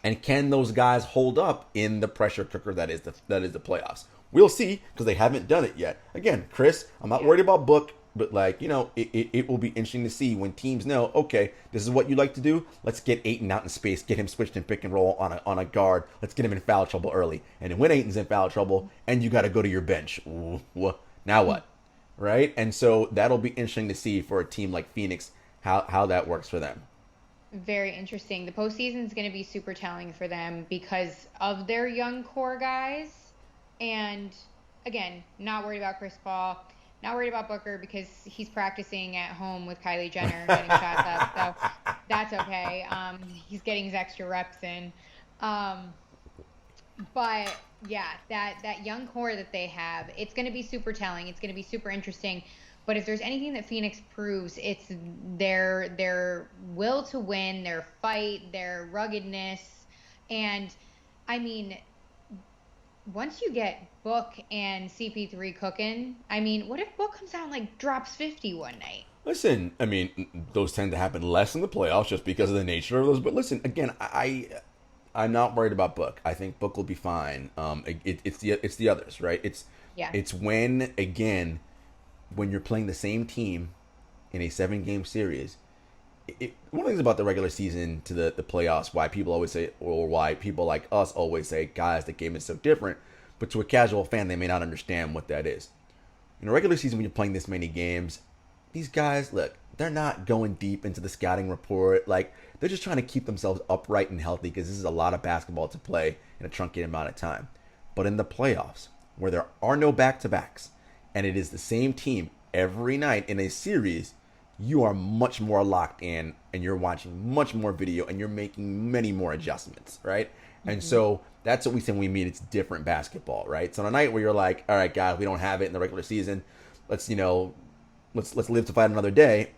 And can those guys hold up in the pressure cooker that is the playoffs? We'll see, because they haven't done it yet. Again, Chris, I'm not worried about Book, but it will be interesting to see when teams know, okay, this is what you like to do. Let's get Ayton out in space, get him switched and pick and roll on a guard. Let's get him in foul trouble early. And then when Ayton's in foul trouble, and you got to go to your bench, now what? Right? And so that'll be interesting to see for a team like Phoenix, how that works for them. Very interesting. The postseason is going to be super telling for them because of their young core guys. And again, not worried about Chris Paul. Not worried about Booker because he's practicing at home with Kylie Jenner getting shots up. So that's okay. He's getting his extra reps in. But yeah, that young core that they have, it's going to be super telling. It's going to be super interesting. But if there's anything that Phoenix proves, it's their will to win, their fight, their ruggedness. And I mean, once you get Book and CP3 cooking, I mean, what if Book comes out and like drops 50 one night? Listen, I mean, those tend to happen less in the playoffs just because of the nature of those. But listen, again, I'm not worried about Book. I think Book will be fine. It's the others, right? It's when, again, when you're playing the same team in a 7-game series. One of the things about the regular season to the playoffs, why people always say, or why people like us always say, guys, the game is so different, but to a casual fan, they may not understand what that is. In a regular season, when you're playing this many games, these guys, look, they're not going deep into the scouting report. Like, they're just trying to keep themselves upright and healthy because this is a lot of basketball to play in a truncated amount of time. But in the playoffs, where there are no back-to-backs, and it is the same team every night in a series, you are much more locked in and you're watching much more video and you're making many more adjustments, right? Mm-hmm. And so that's what we say when we mean it's different basketball, right? So on a night where you're like, all right, guys, we don't have it in the regular season, let's live to fight another day.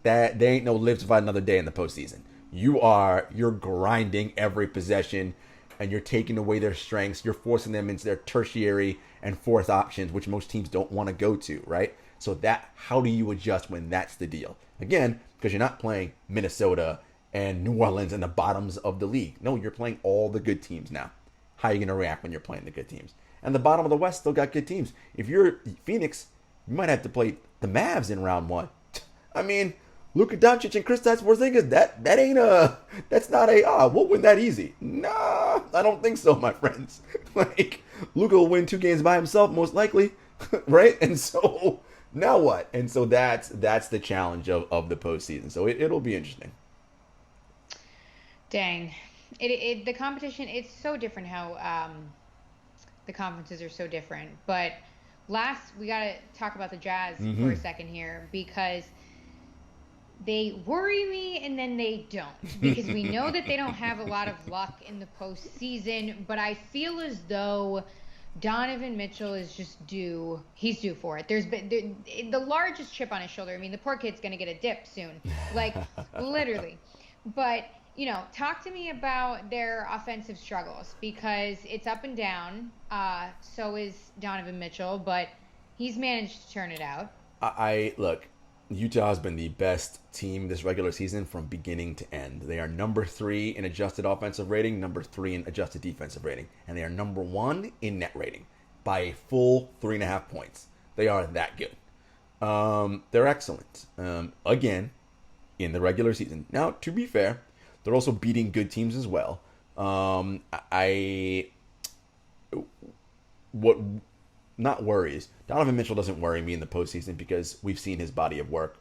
That there ain't no live to fight another day in the postseason. You're grinding every possession and you're taking away their strengths. You're forcing them into their tertiary and fourth options, which most teams don't want to go to, right? So how do you adjust when that's the deal? Again, because you're not playing Minnesota and New Orleans in the bottoms of the league. No, you're playing all the good teams now. How are you going to react when you're playing the good teams? And the bottom of the West still got good teams. If you're Phoenix, you might have to play the Mavs in round 1. I mean, Luka Doncic and Kristaps Porzingis, that's not we'll win that easy. Nah, I don't think so, my friends. Like, Luka will win 2 games by himself, most likely, right? And so now what? And so that's the challenge of the postseason. So it'll be interesting. Dang, the competition, it's so different how the conferences are so different. But we got to talk about the Jazz for a second here because they worry me and then they don't, because we know that they don't have a lot of luck in the postseason, but I feel as though Donovan Mitchell is just due. He's due for it. There's been the largest chip on his shoulder. I mean, the poor kid's going to get a dip soon, like literally. But, talk to me about their offensive struggles, because it's up and down. So is Donovan Mitchell, but he's managed to turn it out. Look, Utah has been the best team this regular season from beginning to end. They are number 3 in adjusted offensive rating, number 3 in adjusted defensive rating, and they are number 1 in net rating by a full 3.5 points. They are that good. They're excellent. Again, in the regular season. Now, to be fair, they're also beating good teams as well. Not worries. Donovan Mitchell doesn't worry me in the postseason because we've seen his body of work.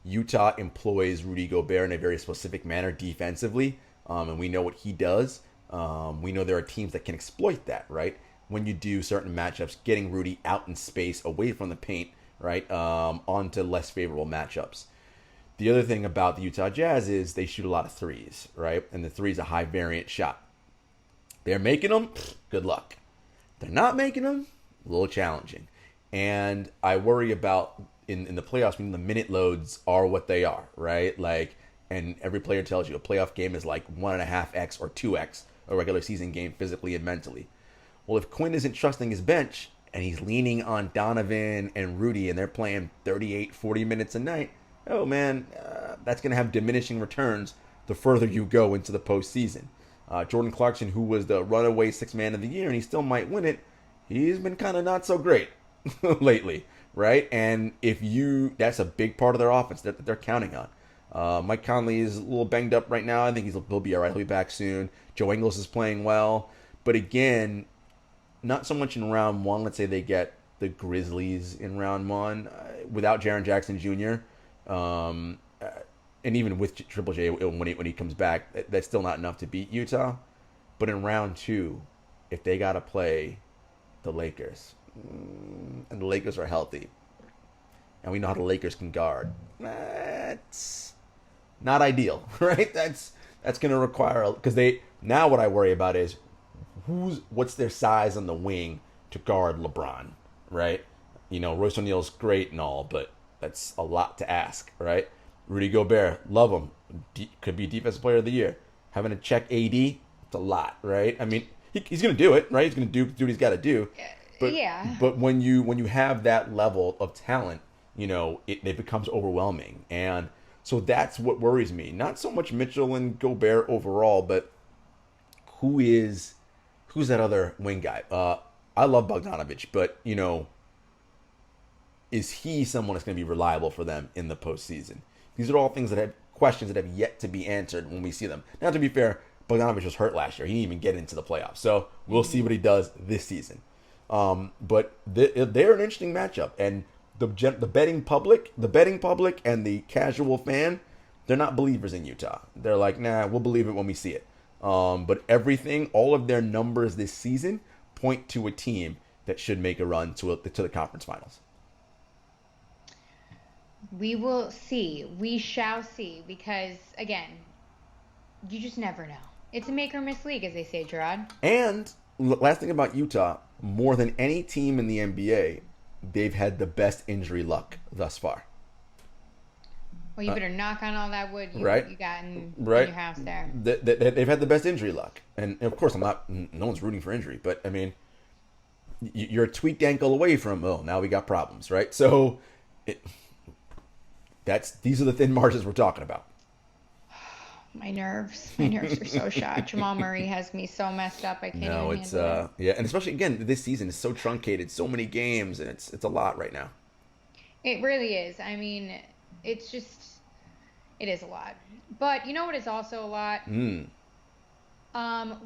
Utah employs Rudy Gobert in a very specific manner defensively, and we know what he does. We know there are teams that can exploit that, right? When you do certain matchups, getting Rudy out in space, away from the paint, right, onto less favorable matchups. The other thing about the Utah Jazz is they shoot a lot of threes, right? And the three is a high variant shot. They're making them, good luck. They're not making them, a little challenging. And I worry about in the playoffs when the minute loads are what they are, right? Like, and every player tells you a playoff game is like 1.5x or 2x a regular season game physically and mentally. Well, if Quinn isn't trusting his bench and he's leaning on Donovan and Rudy and they're playing 38, 40 minutes a night, oh man, that's going to have diminishing returns the further you go into the postseason. Jordan Clarkson, who was the runaway sixth man of the year, and he still might win it, he's been kind of not so great lately, right? And that's a big part of their offense that they're counting on. Mike Conley is a little banged up right now. I think he'll be all right. He'll be back soon. Joe Ingles is playing well. But again, not so much in round 1. Let's say they get the Grizzlies in round 1 without Jaren Jackson Jr., and even with Triple J when he comes back, that's still not enough to beat Utah. But in round 2, if they got to play The Lakers. And the Lakers are healthy. And we know how the Lakers can guard. That's not ideal, right? That's going to require, because now what I worry about is what's their size on the wing to guard LeBron, right? Royce O'Neal's great and all, but that's a lot to ask, right? Rudy Gobert, love him. Could be Defensive Player of the Year. Having to check AD, it's a lot, right? I mean, he's going to do it, right? He's going to do what he's got to do. But, yeah. But when you have that level of talent, it becomes overwhelming. And so that's what worries me. Not so much Mitchell and Gobert overall, but who's that other wing guy? I love Bogdanovich, but, is he someone that's going to be reliable for them in the postseason? These are all things that have questions that have yet to be answered when we see them. Now, to be fair, Bogdanovich was hurt last year. He didn't even get into the playoffs. So we'll see what he does this season. But they're an interesting matchup. And the betting public and the casual fan, they're not believers in Utah. They're like, nah, we'll believe it when we see it. But all of their numbers this season point to a team that should make a run to the conference finals. We will see. We shall see. Because, again, you just never know. It's a make or miss league, as they say, Jarod. And last thing about Utah, more than any team in the NBA, they've had the best injury luck thus far. Well, you better knock on all that wood you got in your house there. They've had the best injury luck. And, of course, no one's rooting for injury. But, I mean, you're a tweaked ankle away from, now we got problems, right? So these are the thin margins we're talking about. My nerves are so shot. Jamal Murray has me so messed up. I can't even handle it. Yeah, and especially again, this season is so truncated, so many games, and it's a lot right now. It really is. I mean, it is a lot. But you know what is also a lot?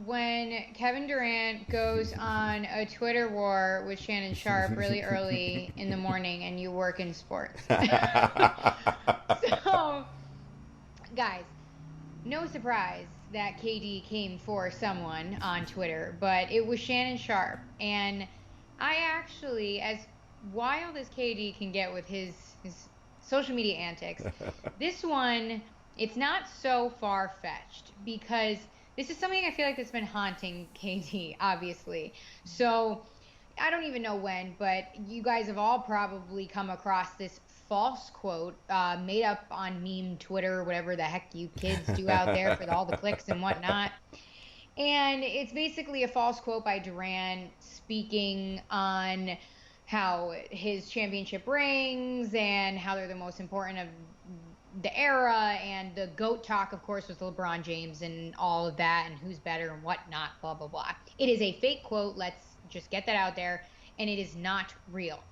When Kevin Durant goes on a Twitter war with Shannon Sharp really early in the morning, and you work in sports. So, guys. No surprise that KD came for someone on Twitter, but it was Shannon Sharp. And I actually, as wild as KD can get with his social media antics, this one, it's not so far-fetched because this is something I feel like that's been haunting KD, obviously. So I don't even know when, but you guys have all probably come across this false quote made up on meme Twitter or whatever the heck you kids do out there for all the clicks and whatnot. And it's basically a false quote by Durant speaking on how his championship rings and how they're the most important of the era, and the GOAT talk, of course, was LeBron James and all of that and who's better and whatnot, blah, blah, blah. It is a fake quote. Let's just get that out there. And it is not real.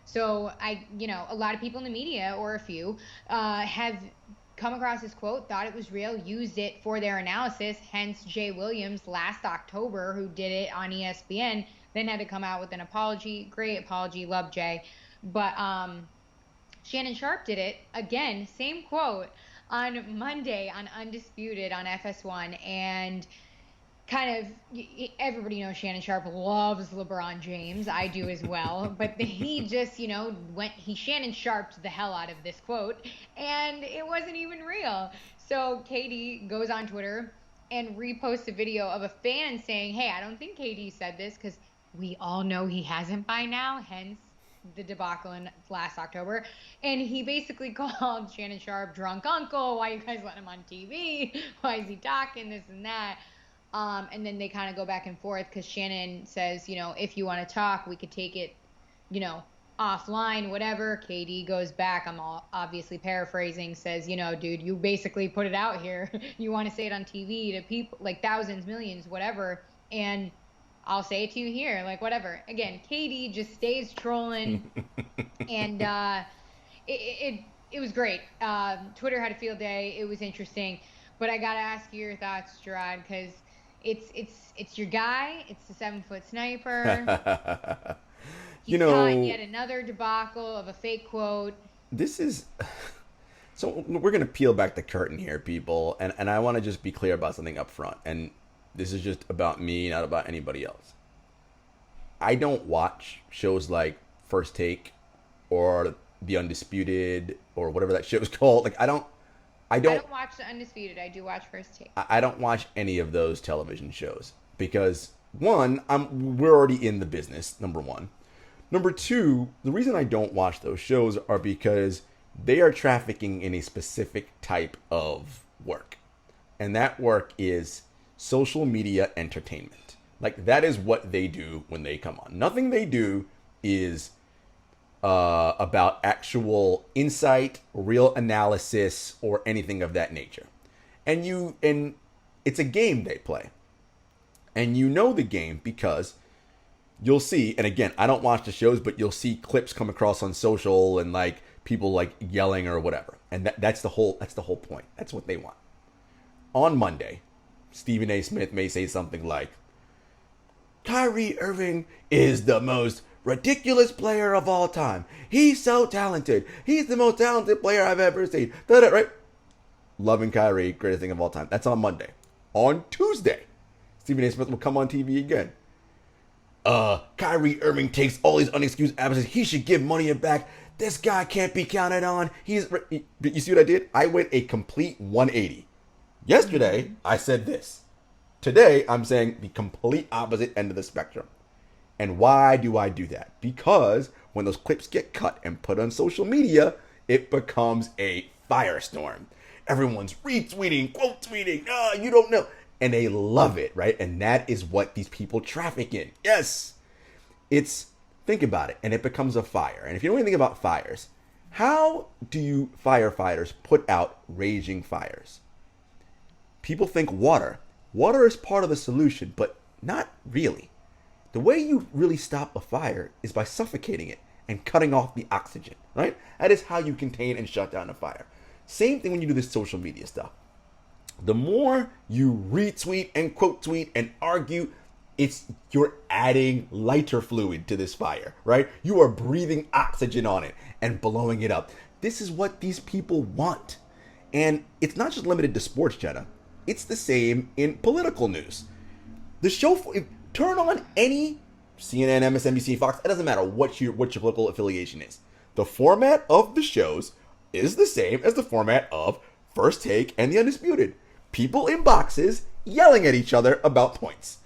So a lot of people in the media, or a few, have come across this quote, thought it was real, used it for their analysis. Hence, Jay Williams last October, who did it on ESPN, then had to come out with an apology. Great apology, love Jay. But Shannon Sharp did it again, same quote, on Monday on Undisputed on FS1, and kind of, everybody knows Shannon Sharp loves LeBron James. I do as well. But he just, he Shannon Sharped the hell out of this quote, and it wasn't even real. So KD goes on Twitter and reposts a video of a fan saying, hey, I don't think KD said this, because we all know he hasn't by now, hence the debacle in last October. And he basically called Shannon Sharp drunk uncle. Why you guys letting him on TV? Why is he talking this and that? And then they kind of go back and forth because Shannon says, if you want to talk, we could take it, offline, whatever. KD goes back. I'm obviously paraphrasing, says, dude, you basically put it out here. You want to say it on TV to people, like thousands, millions, whatever. And I'll say it to you here, like whatever. Again, KD just stays trolling. And it was great. Twitter had a field day. It was interesting. But I got to ask you your thoughts, Jarod, because it's your guy. It's the 7-foot sniper. He's caught yet another debacle of a fake quote. This is... So we're going to peel back the curtain here, people. And I want to just be clear about something up front. And this is just about me, not about anybody else. I don't watch shows like First Take or The Undisputed or whatever that shit was called. Like I don't watch The Undisputed. I do watch First Take. I don't watch any of those television shows because one, we're already in the business, number one. Number two, the reason I don't watch those shows are because they are trafficking in a specific type of work. And that work is social media entertainment. Like that is what they do when they come on. Nothing they do is about actual insight, real analysis, or anything of that nature. And it's a game they play. And you know the game because you'll see, and again, I don't watch the shows, but you'll see clips come across on social and like people like yelling or whatever. And that's the whole point. That's what they want. On Monday, Stephen A. Smith may say something like, Kyrie Irving is the most ridiculous player of all time. He's so talented. He's the most talented player I've ever seen. Right? Loving Kyrie, greatest thing of all time. That's on Monday. On Tuesday, Stephen A. Smith will come on TV again. Kyrie Irving takes all these unexcused absences. He should give money back. This guy can't be counted on. You see what I did? I went a complete 180. Yesterday, I said this. Today, I'm saying the complete opposite end of the spectrum. And why do I do that? Because when those clips get cut and put on social media, it becomes a firestorm. Everyone's retweeting, quote tweeting, you don't know. And they love it, right? And that is what these people traffic in. Yes. Think about it. And it becomes a fire. And if you know anything about fires, how do you firefighters put out raging fires? People think water. Water is part of the solution, but not really. The way you really stop a fire is by suffocating it and cutting off the oxygen, right? That is how you contain and shut down a fire. Same thing when you do this social media stuff. The more you retweet and quote tweet and argue, you're adding lighter fluid to this fire, right? You are breathing oxygen on it and blowing it up. This is what these people want. And it's not just limited to sports, Jenna. It's the same in political news. The show, turn on any CNN, MSNBC, Fox, it doesn't matter what your political affiliation is. The format of the shows is the same as the format of First Take and The Undisputed. People in boxes yelling at each other about points.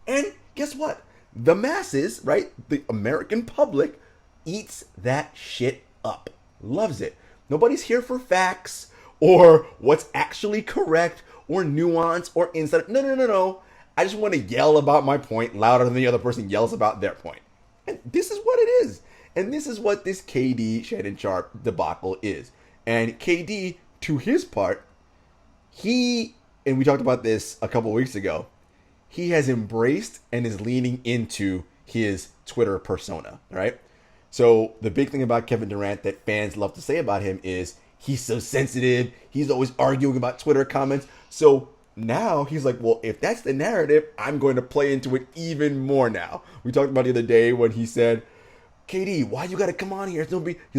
And guess what? The masses, right? The American public eats that shit up. Loves it. Nobody's here for facts or what's actually correct or nuance or insight. No. I just want to yell about my point louder than the other person yells about their point. And this is what it is. And this is what this KD Shannon Sharp debacle is. And KD, to his part, and we talked about this a couple weeks ago, he has embraced and is leaning into his Twitter persona, right? So the big thing about Kevin Durant that fans love to say about him is he's so sensitive. He's always arguing about Twitter comments. So now he's like, well, if that's the narrative, I'm going to play into it even more now. We talked about the other day when he said, KD, why you got to come on here? He's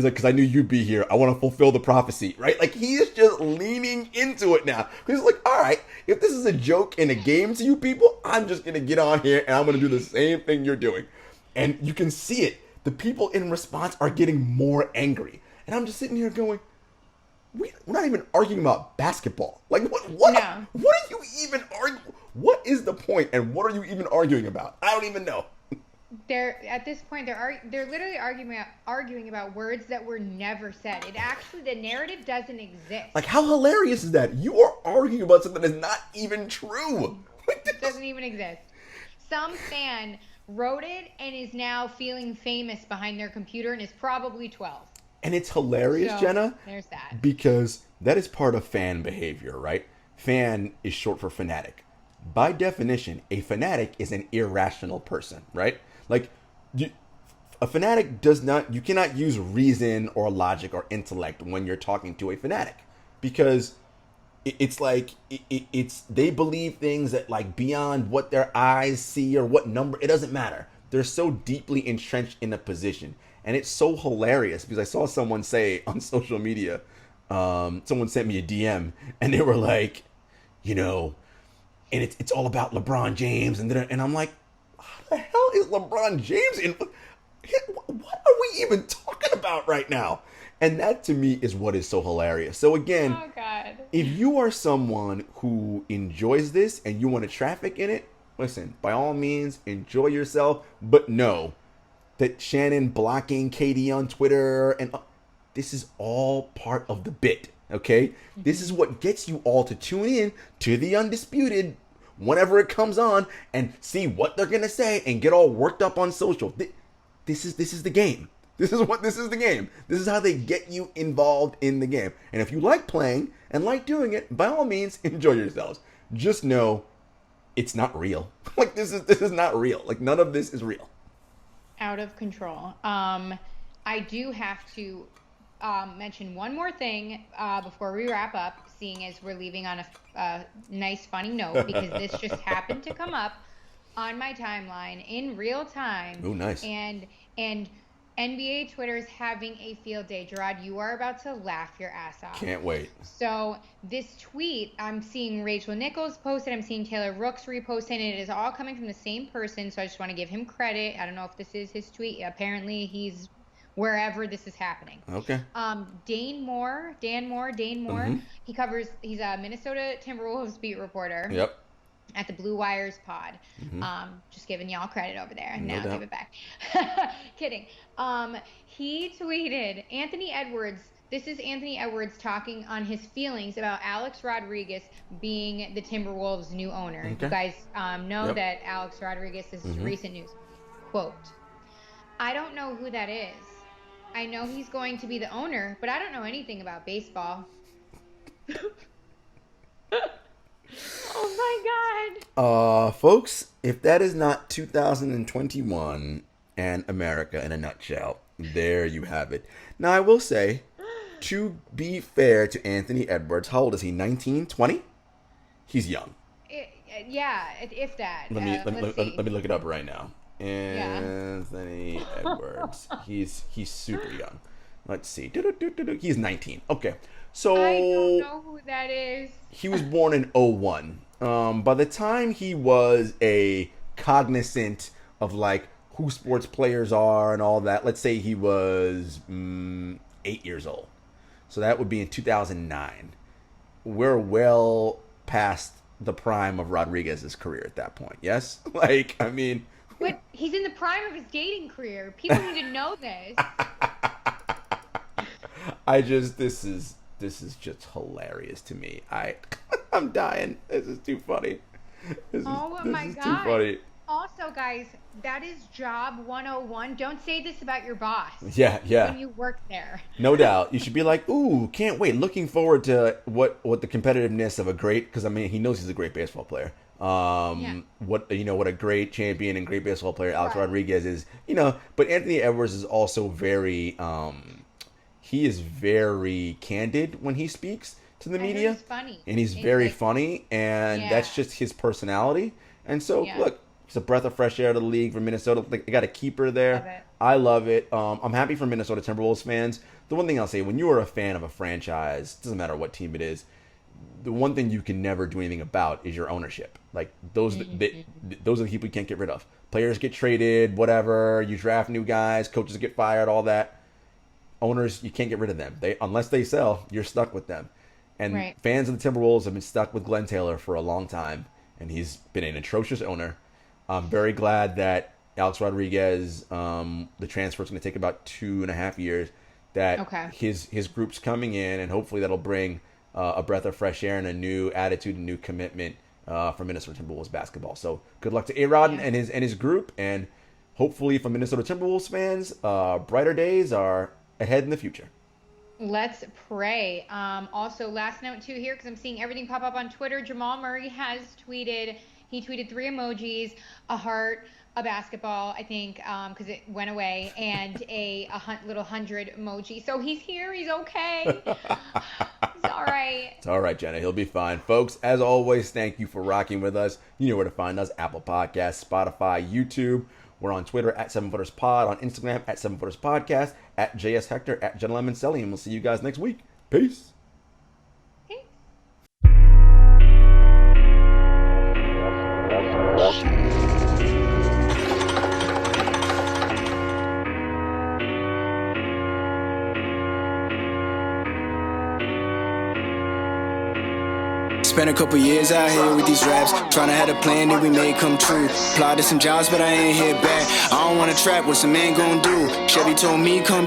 like, because I knew you'd be here. I want to fulfill the prophecy, right? Like, he is just leaning into it now. He's like, all right, if this is a joke and a game to you people, I'm just going to get on here and I'm going to do the same thing you're doing. And you can see it. The people in response are getting more angry. And I'm just sitting here going, we're not even arguing about basketball. Like, what are you even arguing? What is the point and what are you even arguing about? I don't even know. At this point they're literally arguing about words that were never said. The narrative doesn't exist. Like, how hilarious is that? You are arguing about something that's not even true. It doesn't even exist. Some fan wrote it and is now feeling famous behind their computer and is probably 12. And it's hilarious, so, Jenna. There's that. Because that is part of fan behavior, right? Fan is short for fanatic. By definition, a fanatic is an irrational person, right? Like, a fanatic you cannot use reason or logic or intellect when you're talking to a fanatic. Because it's like, they believe things that, like, beyond what their eyes see or what number, it doesn't matter. They're so deeply entrenched in a position. And it's so hilarious because I saw someone say on social media, someone sent me a DM and they were like, and it's all about LeBron James. And I'm like, how the hell is is LeBron James in? What are we even talking about right now? And that to me is what is so hilarious. So again, Oh God. if you are someone who enjoys this and you want to traffic in it, listen, by all means, enjoy yourself. But know that Shannon blocking Katie on Twitter and this is all part of the bit. Okay, this is what gets you all to tune in to the Undisputed whenever it comes on and see what they're gonna say and get all worked up on social. This is the game. This is the game. This is how they get you involved in the game. And if you like playing and like doing it, by all means, enjoy yourselves. Just know it's not real. Like this is not real. Like none of this is real. Out of control. I do have to mention one more thing before we wrap up, seeing as we're leaving on a nice, funny note, because this just happened to come up on my timeline in real time. Oh, nice. And NBA Twitter is having a field day. Jarod, you are about to laugh your ass off. Can't wait. So this tweet, I'm seeing Rachel Nichols post it. I'm seeing Taylor Rooks repost it. And it is all coming from the same person. So I just want to give him credit. I don't know if this is his tweet. Apparently he's wherever this is happening. Okay. Dan Moore. Mm-hmm. He's a Minnesota Timberwolves beat reporter. Yep. At the Blue Wires pod. Mm-hmm. Just giving y'all credit over there. No Now doubt. give it back. Kidding. He tweeted, Anthony Edwards, this is Anthony Edwards talking on his feelings about Alex Rodriguez being the Timberwolves' new owner. Okay. You guys know Yep. that Alex Rodriguez, this is recent news. Quote, I don't know who that is. I know he's going to be the owner, but I don't know anything about baseball. Oh my God. Folks, if that is not 2021 and America in a nutshell, there you have it. Now, I will say, to be fair to Anthony Edwards, how old is he? 19, 20? He's young. If that. Let me look it up right now. Yeah. Anthony Edwards. He's super young. Let's see. He's 19. Okay. So I don't know who that is. he was born in 01. By the time he was a cognizant of like who sports players are and all that, let's say he was 8 years old. So that would be in 2009. We're well past the prime of Rodriguez's career at that point. Yes? Like, I mean... But he's in the prime of his dating career. People need to know this. This is just hilarious to me. I'm dying. This is too funny. This is too funny. Also, guys, that is job 101. Don't say this about your boss. Yeah. When you work there. No doubt. You should be like, ooh, can't wait. Looking forward to what the competitiveness of a great, because I mean, he knows he's a great baseball player. What a great champion and great baseball player Alex Rodriguez is, but Anthony Edwards is also very, he is very candid when he speaks to the media. He's funny. And he's very funny, and that's just his personality. And so, look, it's a breath of fresh air to the league for Minnesota. They got a keeper there. I love it. I'm happy for Minnesota Timberwolves fans. The one thing I'll say, when you are a fan of a franchise, doesn't matter what team it is, the one thing you can never do anything about is your ownership. Like those are the people you can't get rid of. Players get traded, whatever. You draft new guys, coaches get fired, all that. Owners, you can't get rid of them. Unless they sell, you're stuck with them. And fans of the Timberwolves have been stuck with Glenn Taylor for a long time, and he's been an atrocious owner. I'm very glad that Alex Rodriguez, the transfer is going to take about 2.5 years. That his group's coming in, and hopefully that'll bring a breath of fresh air and a new attitude and new commitment for Minnesota Timberwolves basketball. So good luck to A-Rod and his group, and hopefully for Minnesota Timberwolves fans, brighter days are ahead in the future. Let's pray. Also, last note too here, because I'm seeing everything pop up on Twitter. Jamal Murray has tweeted. He tweeted 3 emojis: a heart, a basketball, I think, because it went away, and a little 100 emoji. So he's here. He's okay. He's all right. It's all right, Jenna. He'll be fine. Folks, as always, thank you for rocking with us. You know where to find us: Apple Podcasts, Spotify, YouTube. We're on Twitter at 7footerspod, on Instagram at 7footerspodcast, at JS Hector, at Jenna Lemon Selly, and we'll see you guys next week. Peace. Peace. Spent a couple years out here with these raps, trying to have a plan that we made come true. Applied to some jobs, but I ain't hit back. I don't wanna trap, what's a man gon' do? Chevy told me come